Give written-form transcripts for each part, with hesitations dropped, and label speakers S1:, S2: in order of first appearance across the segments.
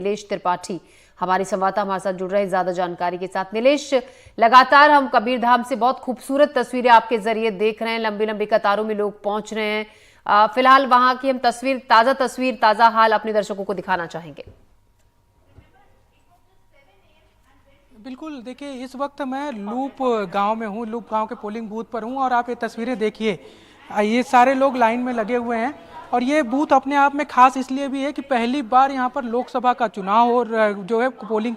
S1: नीलेश त्रिपाठी हमारी संवाददाता हमारे साथ जुड़ रहे हैं ज्यादा जानकारी के साथ। नीलेश, लगातार हम कबीरधाम से बहुत खूबसूरत तस्वीरें आपके जरिए देख रहे हैं, लंबी लंबी कतारों में लोग पहुंच रहे हैं। फिलहाल वहां की हम तस्वीर ताजा हाल अपने दर्शकों को दिखाना चाहेंगे।
S2: बिल्कुल, देखिए इस वक्त मैं लूप गांव में हूँ, लूप गांव के पोलिंग बूथ पर हूँ और आप ये तस्वीरें देखिए, ये सारे लोग लाइन में लगे हुए हैं और ये बूथ अपने आप में खास इसलिए भी है कि पहली बार यहाँ पर लोकसभा का चुनाव और जो है पोलिंग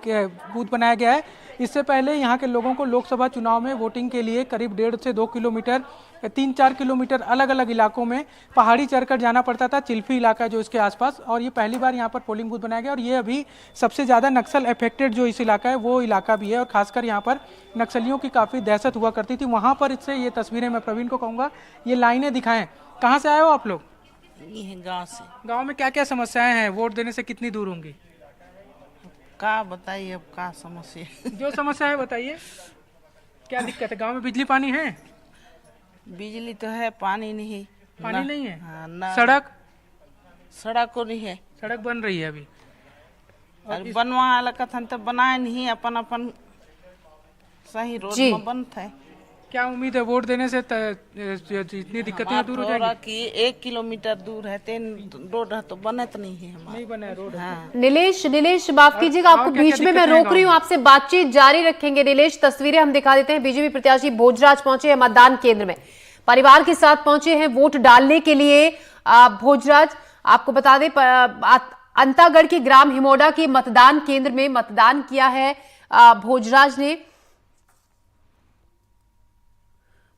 S2: बूथ बनाया गया है। इससे पहले यहाँ के लोगों को लोकसभा चुनाव में वोटिंग के लिए करीब 1.5 से 2 किलोमीटर 3-4 किलोमीटर अलग अलग इलाकों में पहाड़ी चढ़कर जाना पड़ता था, चिल्फी इलाका जो इसके आसपास, और ये पहली बार यहाँ पर पोलिंग बूथ बनाया गया। और ये अभी सबसे ज़्यादा नक्सल अफेक्टेड जो इस इलाका है वो इलाका भी है और खासकर यहाँ पर नक्सलियों की काफ़ी दहशत हुआ करती थी। वहाँ पर इससे ये तस्वीरें मैं प्रवीण को कहूँगा ये लाइनें दिखाएं। कहाँ से आए हो आप लोग?
S3: ये गांव से।
S2: गांव में क्या क्या समस्याएं हैं? वोट देने से कितनी दूर होंगी?
S3: का बताइए अब का समस्या।
S2: जो समस्या है बताइए, क्या दिक्कत है? गांव में बिजली पानी है?
S3: बिजली तो है, पानी नहीं।
S2: पानी नहीं है?
S3: हाँ, ना।
S2: सड़क
S3: को नहीं है।
S2: सड़क बन रही है अभी?
S3: और बनवा लगा था तो बनाए नहीं, अपन अपन सही रोड में बनता है।
S2: क्या उम्मीद है वोट देने से इतनी दिक्कतें दूर हो जाएगी?
S3: कि 1 किलोमीटर दूर है, 3 रोड है तो बने तो नहीं है हमारा।
S2: नहीं बना है रोड।
S3: हाँ।
S1: नीलेश माफ कीजिएगा, आपको बीच में मैं रोक रही हूँ, आपसे बातचीत जारी रखेंगे। नीलेश, तस्वीरें हम दिखा देते हैं। बीजेपी प्रत्याशी भोजराज पहुंचे हैं मतदान केंद्र में, परिवार के साथ पहुंचे हैं वोट डालने के लिए। भोजराज, आपको बता दें अंतागढ़ के ग्राम हिमोडा के मतदान केंद्र में मतदान किया है भोजराज ने।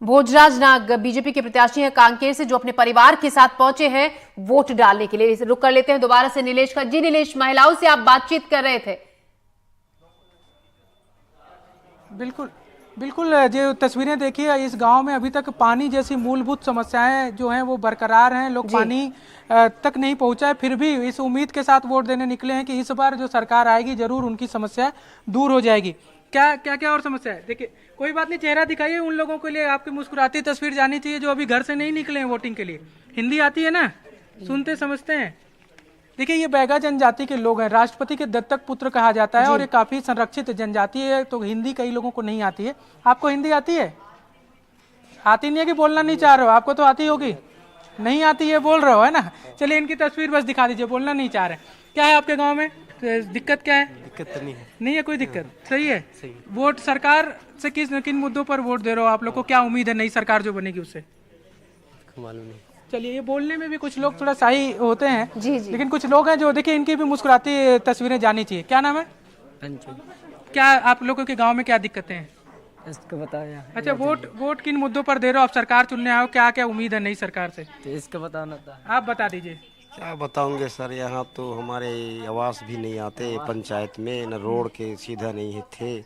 S1: भोजराज नाग बीजेपी के प्रत्याशी हैं कांकेर से, जो अपने परिवार के साथ पहुंचे हैं वोट डालने के लिए। रुक कर लेते हैं दोबारा से नीलेश का। जी नीलेश, महिलाओं से आप बातचीत कर रहे थे।
S2: बिल्कुल बिल्कुल, जो तस्वीरें देखिए, इस गांव में अभी तक पानी जैसी मूलभूत समस्याएं जो हैं वो बरकरार हैं। लोग पानी तक नहीं पहुंचा है, फिर भी इस उम्मीद के साथ वोट देने निकले हैं कि इस बार जो सरकार आएगी जरूर उनकी समस्या दूर हो जाएगी। क्या और समस्या है? देखिए, कोई बात नहीं, चेहरा दिखाइए उन लोगों के लिए। आपकी मुस्कुराती तस्वीर जानी चाहिए जो अभी घर से नहीं निकले हैं वोटिंग के लिए। हिंदी आती है ना? सुनते समझते हैं? देखिए, ये बैगा जनजाति के लोग हैं, राष्ट्रपति के दत्तक पुत्र कहा जाता है और ये काफी संरक्षित जनजाति है, तो हिंदी कई लोगों को नहीं आती है। आपको हिंदी आती है? आती नहीं है कि बोलना नहीं चाह रहे हो? आपको तो आती होगी। नहीं आती है बोल रहे हो, है ना? चलिए, इनकी तस्वीर बस दिखा दीजिए, बोलना नहीं चाह रहे। क्या है आपके गाँव में दिक्कत? क्या है?
S4: दिक्कत तो नहीं है।
S2: नहीं है कोई दिक्कत? सही है। वोट सरकार से किन मुद्दों पर वोट दे रहे हो? आप लोग को क्या उम्मीद है नई सरकार जो बनेगी उससे?
S4: मालूम नहीं।
S2: चलिए, ये बोलने में भी कुछ लोग थोड़ा शाही होते हैं
S1: जी।
S2: लेकिन कुछ लोग हैं जो, देखिए, इनकी भी मुस्कुराती तस्वीरें जानी चाहिए। क्या नाम है?
S4: पंचू।
S2: क्या आप लोगों के गांव में क्या दिक्कतें हैं?
S4: इसको बताया।
S2: अच्छा, वोट किन मुद्दों पर दे रहे हो? आप सरकार चुनने आओ, क्या क्या उम्मीद है नई सरकार से?
S4: तो इसको बताना था।
S2: आप बता दीजिए।
S5: क्या बताऊंगे सर, यहाँ तो हमारे आवास भी नहीं आते पंचायत में, न रोड के सीधा नहीं थे,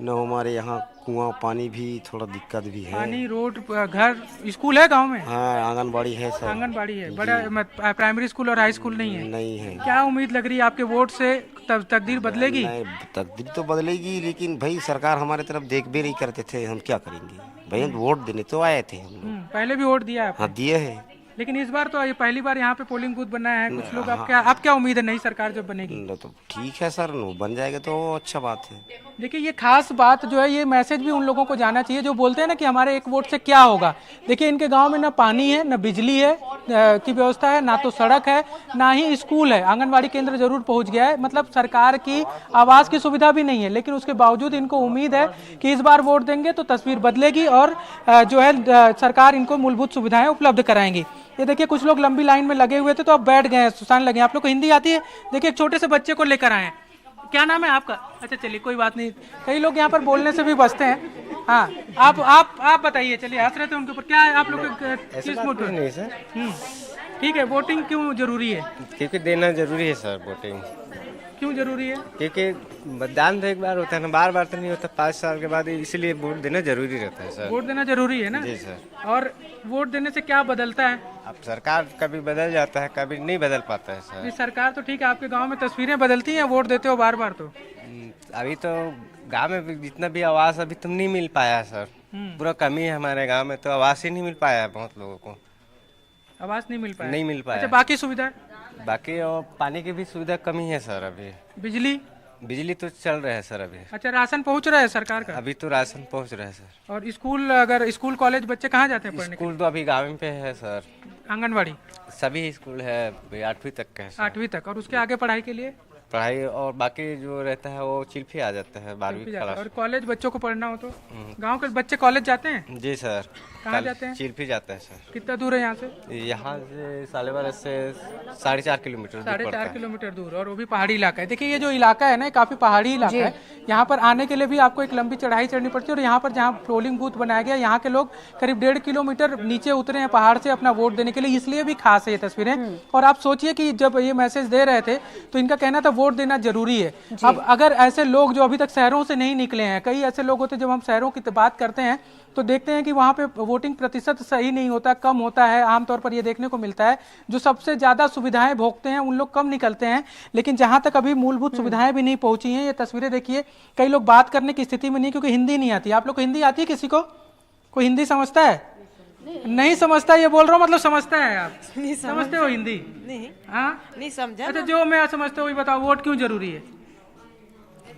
S5: न हमारे यहाँ कुआं पानी भी थोड़ा दिक्कत भी है।
S2: पानी, रोड, घर, स्कूल है गांव में?
S5: हाँ, आंगनबाड़ी है सर।
S2: आंगनबाड़ी है? बड़ा प्राइमरी स्कूल और हाई स्कूल नहीं है?
S5: नहीं है।
S2: क्या उम्मीद लग रही है आपके वोट से तकदीर बदलेगी?
S5: नहीं, तकदीर तो बदलेगी, लेकिन भाई सरकार हमारे तरफ देख भी नहीं करते थे, हम क्या करेंगे भाई? हम वोट देने तो आए थे हम लोग।
S2: पहले भी वोट दिया है?
S5: हाँ, दिए है।
S2: लेकिन इस बार तो ये पहली बार यहाँ पे पोलिंग बूथ बनाया है कुछ लोग। आप क्या उम्मीद है नई सरकार जब बनेगी?
S5: तो ठीक है सर, बन जाएगा तो अच्छा बात है।
S2: देखिए, ये खास बात जो है, ये मैसेज भी उन लोगों को जाना चाहिए जो बोलते हैं ना कि हमारे एक वोट से क्या होगा। देखिए, इनके गांव में ना पानी है, ना बिजली है की व्यवस्था है, ना तो सड़क है, ना ही स्कूल है। आंगनबाड़ी केंद्र जरूर पहुंच गया है, मतलब सरकार की आवास की सुविधा भी नहीं है, लेकिन उसके बावजूद इनको उम्मीद है कि इस बार वोट देंगे तो तस्वीर बदलेगी और जो है सरकार इनको मूलभूत सुविधाएं उपलब्ध कराएंगी। ये देखिए, कुछ लोग लंबी लाइन में लगे हुए थे तो अब बैठ गए हैं, सुसान लगे। आप लोग को हिंदी आती है? देखिए, एक छोटे से बच्चे को लेकर आए हैं। क्या नाम है आपका? अच्छा, चलिए, कोई बात नहीं, कई लोग यहाँ पर बोलने से भी बचते हैं। हाँ, आप बताइए। चलिए, हंस रहे थे उनके ऊपर। क्या है आप लोग किस मोटिव?
S4: नहीं सर।
S2: ठीक है, वोटिंग क्यों जरूरी है?
S4: क्योंकि देना जरूरी है सर। वोटिंग
S2: क्यों जरूरी है?
S4: क्योंकि मतदान तो एक बार होता है ना, बार बार तो नहीं होता, 5 साल के बाद, इसलिए वोट देना जरूरी रहता है सर।
S2: वोट देना जरूरी है ना?
S4: जी सर।
S2: और वोट देने से क्या बदलता है?
S4: अब सरकार कभी बदल जाता है, कभी नहीं बदल पाता है सर।
S2: सरकार तो ठीक है, आपके गांव में तस्वीरें बदलती हैं, वोट देते हो बार बार तो।
S4: अभी तो गांव में जितना भी आवास अभी तुम नहीं मिल पाया सर। पूरा कमी है हमारे गांव में, तो आवास ही नहीं मिल पाया है बहुत लोगों को।
S2: आवास नहीं मिल पाया?
S4: नहीं मिल पाया।
S2: अच्छा, बाकी सुविधा?
S4: बाकी और पानी की भी सुविधा कमी है सर अभी।
S2: बिजली
S4: बिजली तो चल रहा है सर अभी।
S2: अच्छा, राशन पहुंच रहा है सरकार का?
S4: अभी तो राशन पहुंच रहा है सर।
S2: और स्कूल, अगर स्कूल कॉलेज बच्चे कहाँ जाते हैं पढ़ने के
S4: स्कूल तो अभी गाँव पे है सर।
S2: लिए? आंगनवाड़ी
S4: सभी स्कूल है 8वीं तक का है सर।
S2: 8वीं तक, और उसके आगे पढ़ाई के लिए
S4: पढ़ाई और बाकी जो रहता है वो चिल्फी आ जाता है 12वीं
S2: जाता है।
S4: क्लास।
S2: और कॉलेज बच्चों को पढ़ना हो तो गांव के बच्चे कॉलेज जाते हैं?
S4: जी सर।
S2: कहाँ जाते हैं?
S4: चिल्फी जाता है सर।
S2: कितना दूर है यहाँ से?
S4: यहाँ से सालेवार से 4.5 किलोमीटर दूर पड़ता
S2: 4.5
S4: है।
S2: किलोमीटर दूर, और वो भी पहाड़ी इलाका है। देखिए, ये जो इलाका है ना, काफी पहाड़ी इलाका है। यहाँ पर आने के लिए भी आपको एक लंबी चढ़ाई चढ़नी पड़ती है। और यहाँ पर जहाँ पोलिंग बूथ बनाया गया, यहाँ के लोग करीब 1.5 किलोमीटर नीचे उतरे हैं पहाड़ से अपना वोट देने के लिए, इसलिए भी खास है ये तस्वीरें। और आप सोचिए कि जब ये मैसेज दे रहे थे तो इनका कहना था वोट देना जरूरी है। अब अगर ऐसे लोग जो अभी तक शहरों से नहीं निकले हैं, कई ऐसे लोग होते हैं, जब हम शहरों की बात करते हैं तो देखते हैं कि वहाँ पे वोटिंग प्रतिशत सही नहीं होता, कम होता है। आमतौर पर ये देखने को मिलता है जो सबसे ज्यादा सुविधाएं भोगते हैं उन लोग कम निकलते हैं। लेकिन जहां तक अभी मूलभूत सुविधाएं भी नहीं पहुंची हैं, ये तस्वीरें देखिए, कई लोग बात करने की स्थिति में नहीं, क्योंकि हिंदी नहीं आती। आप लोग को हिंदी आती है? किसी को कोई हिंदी समझता है? नहीं समझता, ये बोल रहा हूँ, मतलब समझता है आप? नहीं समझते हो हिंदी?
S3: नहीं।
S2: हाँ,
S3: नहीं समझा।
S2: अच्छा, जो मैं समझते हो बताओ, वोट क्यों जरूरी है?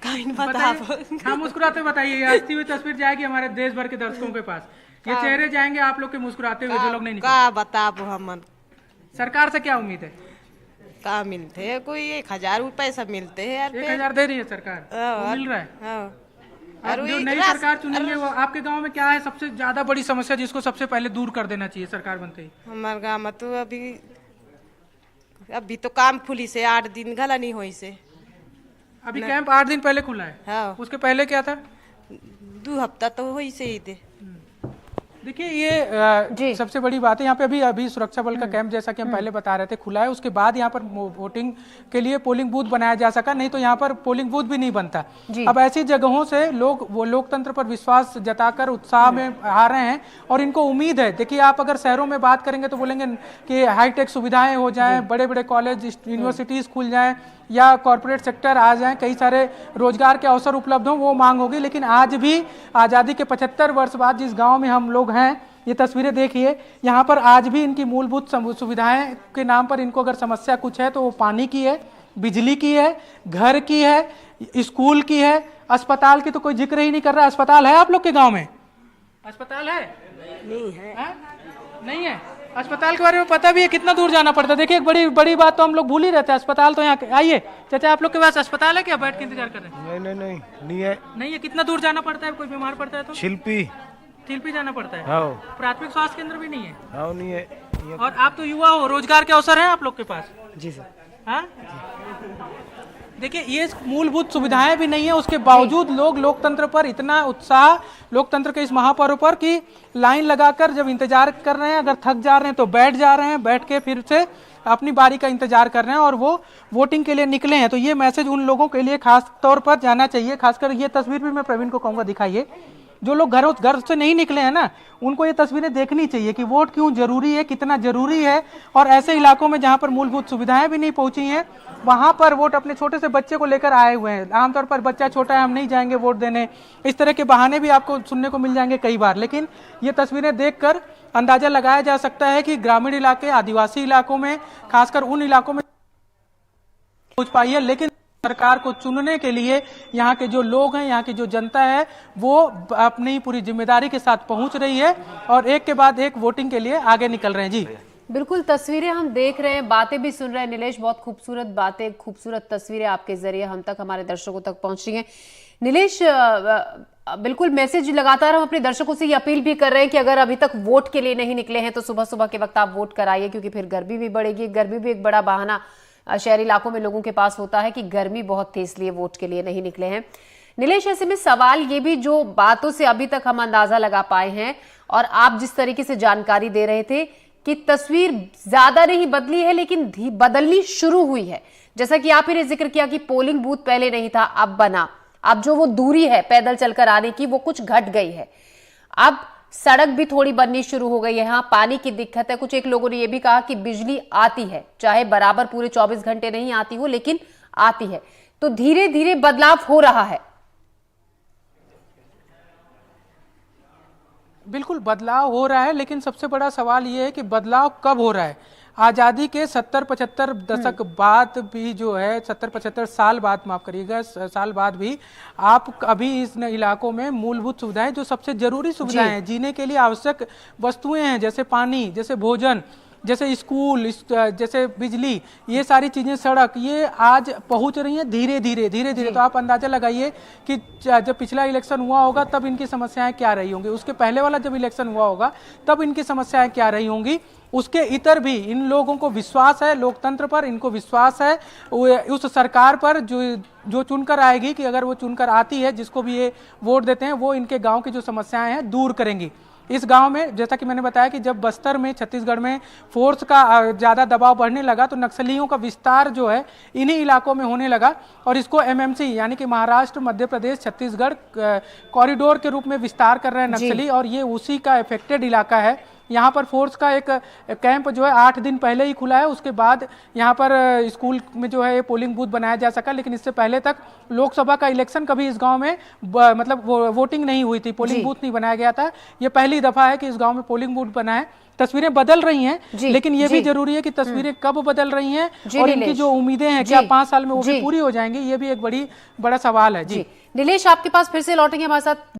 S2: हाँ, मुस्कुराते बताइए, हंसती हुई तस्वीर जाएगी हमारे देश भर के दर्शकों के पास। ये चेहरे जाएंगे आप लोग के मुस्कुराते हुए, जो लोग नहीं निकले।
S3: का बताबो हमन।
S2: सरकार से क्या उम्मीद है?
S3: का मिलते है? कोई 1000 रुपए सब मिलते हैं यार।
S2: 1000 दे रही है सरकार? वो मिल रहा है?
S3: हाँ।
S2: अब जो नई सरकार चुनेंगे, वो आपके गांव में क्या है सबसे ज्यादा बड़ी समस्या जिसको सबसे पहले दूर कर देना चाहिए सरकार बनते ही?
S3: हमारे गाँव में तो अभी तो काम खुली से 8 दिन घला नहीं हुई से।
S2: अभी कैंप 8 दिन पहले खुला है।
S3: हाँ।
S2: उसके पहले क्या था?
S3: 2 हफ्ता तो हुई से ही थे।
S2: देखिए, ये सबसे बड़ी बात है। यहाँ पे अभी सुरक्षा बल का कैंप, जैसा कि हम पहले बता रहे थे, खुला है। उसके बाद यहाँ पर वोटिंग के लिए पोलिंग बूथ बनाया जा सका, नहीं तो यहाँ पर पोलिंग बूथ भी नहीं बनता। अब ऐसी जगहों से लोग वो लोकतंत्र पर विश्वास जताकर उत्साह में आ रहे हैं और इनको उम्मीद है। देखिए, आप अगर शहरों में बात करेंगे तो बोलेंगे कि हाईटेक सुविधाएं हो जाएं, बड़े बड़े कॉलेज यूनिवर्सिटीज खुल जाएं या कॉर्पोरेट सेक्टर आ जाएं, कई सारे रोजगार के अवसर उपलब्ध हों, वो मांग होगी। लेकिन आज भी आज़ादी के 75 वर्ष बाद जिस गांव में हम लोग हैं, ये तस्वीरें देखिए, यहाँ पर आज भी इनकी मूलभूत सुविधाएं के नाम पर इनको अगर समस्या कुछ है तो वो पानी की है, बिजली की है, घर की है, स्कूल की है। अस्पताल की तो कोई जिक्र ही नहीं कर रहा। अस्पताल है आप लोग के गाँव में? अस्पताल है?
S3: नहीं है।
S2: नहीं है। अस्पताल के बारे में पता भी है? कितना दूर जाना पड़ता है? देखिए, एक बड़ी बड़ी बात तो हम लोग भूल ही रहते हैं। अस्पताल तो यहाँ आइए चाचा, आप लोग के पास अस्पताल है क्या? बैठ के इंतजार कर रहे हैं?
S6: नहीं है।
S2: नहीं है? कितना दूर जाना पड़ता है? कोई बीमार पड़ता है तो शिल्पी जाना पड़ता है?
S6: हाँ।
S2: प्राथमिक स्वास्थ्य केंद्र भी नहीं है?
S6: हाँ, नहीं है।
S2: और आप तो युवा हो, रोजगार के अवसर है आप लोग के पास?
S6: जी सर।
S2: हाँ, देखिए, ये मूलभूत सुविधाएं भी नहीं है, उसके बावजूद लोग लोकतंत्र पर इतना उत्साह, लोकतंत्र के इस महापर्व पर, कि लाइन लगाकर जब इंतजार कर रहे हैं, अगर थक जा रहे हैं तो बैठ जा रहे हैं, बैठ के फिर से अपनी बारी का इंतजार कर रहे हैं और वो वोटिंग के लिए निकले हैं। तो ये मैसेज उन लोगों के लिए खास तौर पर जाना चाहिए। खासकर ये तस्वीर भी मैं प्रवीण को कहूँगा दिखाइए, जो लोग घर से नहीं निकले हैं ना, उनको ये तस्वीरें देखनी चाहिए कि वोट क्यों जरूरी है, कितना जरूरी है। और ऐसे इलाकों में जहां पर मूलभूत सुविधाएं भी नहीं पहुंची हैं, वहां पर वोट अपने छोटे से बच्चे को लेकर आए हुए हैं। आमतौर पर बच्चा छोटा है, हम नहीं जाएंगे वोट देने, इस तरह के बहाने भी आपको सुनने को मिल जाएंगे कई बार। लेकिन ये तस्वीरें देखकर अंदाजा लगाया जा सकता है कि ग्रामीण इलाके, आदिवासी इलाकों में, खासकर उन इलाकों में पहुंच पाई है। लेकिन सरकार को चुनने के लिए यहाँ के जो लोग हैं, यहाँ की जो जनता है, वो अपनी पूरी जिम्मेदारी के साथ पहुंच रही है और एक के बाद एक वोटिंग के लिए आगे निकल रहे हैं। जी
S1: बिल्कुल, तस्वीरें हम देख रहे हैं, बातें भी सुन रहे हैं। नीलेश, बहुत खूबसूरत बातें, खूबसूरत तस्वीरें आपके जरिए हम तक, हमारे दर्शकों तक पहुंच रही हैं। नीलेश, बिल्कुल मैसेज लगातार हम अपने दर्शकों से ये अपील भी कर रहे हैं कि अगर अभी तक वोट के लिए नहीं निकले हैं तो सुबह सुबह के वक्त आप वोट कराइए, क्योंकि फिर गर्मी भी बढ़ेगी। गर्मी भी एक बड़ा बहाना शहरी इलाकों में लोगों के पास होता है कि गर्मी बहुत थी, इसलिए वोट के लिए नहीं निकले हैं। नीलेश, ऐसे में सवाल ये भी, जो बातों से अभी तक हम अंदाजा लगा पाए हैं और आप जिस तरीके से जानकारी दे रहे थे कि तस्वीर ज्यादा नहीं बदली है लेकिन बदलनी शुरू हुई है। जैसा कि आप ही ने जिक्र किया कि पोलिंग बूथ पहले नहीं था, अब बना। अब जो वो दूरी है पैदल चलकर आने की, वो कुछ घट गई है। अब सड़क भी थोड़ी बननी शुरू हो गई है। हाँ, पानी की दिक्कत है। कुछ एक लोगों ने यह भी कहा कि बिजली आती है, चाहे बराबर पूरे 24 घंटे नहीं आती हो, लेकिन आती है। तो धीरे धीरे बदलाव हो रहा है।
S2: बिल्कुल बदलाव हो रहा है, लेकिन सबसे बड़ा सवाल ये है कि बदलाव कब हो रहा है। आज़ादी के 70-75 दशक बाद भी जो है 70-75 साल बाद, माफ करिएगा, साल बाद भी आप अभी इस इलाकों में मूलभूत सुविधाएं, जो सबसे जरूरी सुविधाएं हैं, जीने के लिए आवश्यक वस्तुएं हैं, जैसे पानी, जैसे भोजन, जैसे स्कूल, जैसे बिजली, ये सारी चीजें, सड़क, ये आज पहुंच रही हैं धीरे धीरे। तो आप अंदाजा लगाइए कि जब पिछला इलेक्शन हुआ होगा तब इनकी समस्याएं क्या रही होंगी, उसके पहले वाला जब इलेक्शन हुआ होगा तब इनकी समस्याएं क्या रही होंगी। उसके इतर भी इन लोगों को विश्वास है लोकतंत्र पर, इनको विश्वास है उस सरकार पर जो चुनकर आएगी, कि अगर वो चुनकर आती है, जिसको भी ये वोट देते हैं, वो इनके गांव की जो समस्याएं हैं दूर करेंगी। इस गांव में, जैसा कि मैंने बताया, कि जब बस्तर में, छत्तीसगढ़ में फोर्स का ज़्यादा दबाव बढ़ने लगा तो नक्सलियों का विस्तार जो है इन्हीं इलाकों में होने लगा, और इसको एमएमसी यानी कि महाराष्ट्र, मध्य प्रदेश, छत्तीसगढ़ कॉरिडोर के रूप में विस्तार कर रहे हैं नक्सली, और ये उसी का अफेक्टेड इलाका है। यहाँ पर फोर्स का एक कैंप जो है 8 दिन पहले ही खुला है, उसके बाद यहाँ पर स्कूल में जो है पोलिंग बूथ बनाया जा सका, लेकिन इससे पहले तक लोकसभा का इलेक्शन कभी इस गांव में मतलब वोटिंग नहीं हुई थी, पोलिंग बूथ नहीं बनाया गया था। ये पहली दफा है कि इस गांव में पोलिंग बूथ बना है। तस्वीरें बदल रही हैं, लेकिन ये भी जरूरी है कि तस्वीरें कब बदल रही हैं और इनकी जो उम्मीदें हैं क्या 5 साल में वो भी पूरी हो जाएंगी, ये भी एक बड़ा सवाल है। जी
S1: नीलेश, आपके पास फिर से लौटेंगे हमारे साथ।